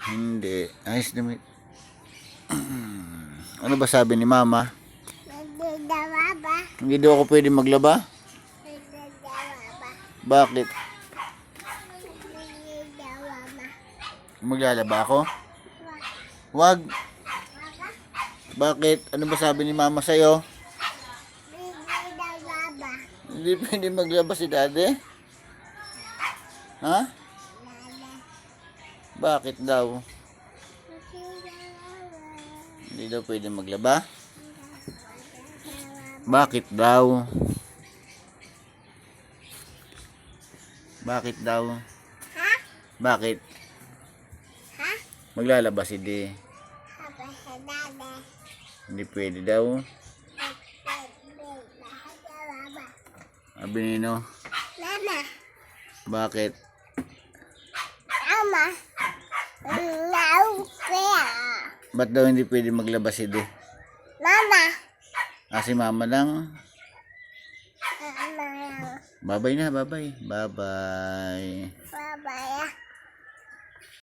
Hindi. Ayos damit. Ano ba sabi ni mama? Nagdadawaba. Hindi daw ako pwede maglaba? Nagdadawaba. Bakit? Nagdadawaba. Maglalaba ako? Wag. Bakit? Ano ba sabi ni mama sa'yo? Nagdadawaba. Hindi pwede maglaba si daddy? Ha? Bakit daw? Hindi daw pwede maglaba? Bakit daw? Bakit daw? Ha? Bakit? Ha? Maglalaba si Di. Apa sa dada? Hindi pwede daw. Nagdadawaba. Sabi nino. Mama. Bakit? Mama. Naupea. Ba't daw hindi pwede maglaba si Di? Mama. Si mama lang. Mama. Babay na, babay. Babay. Babaya.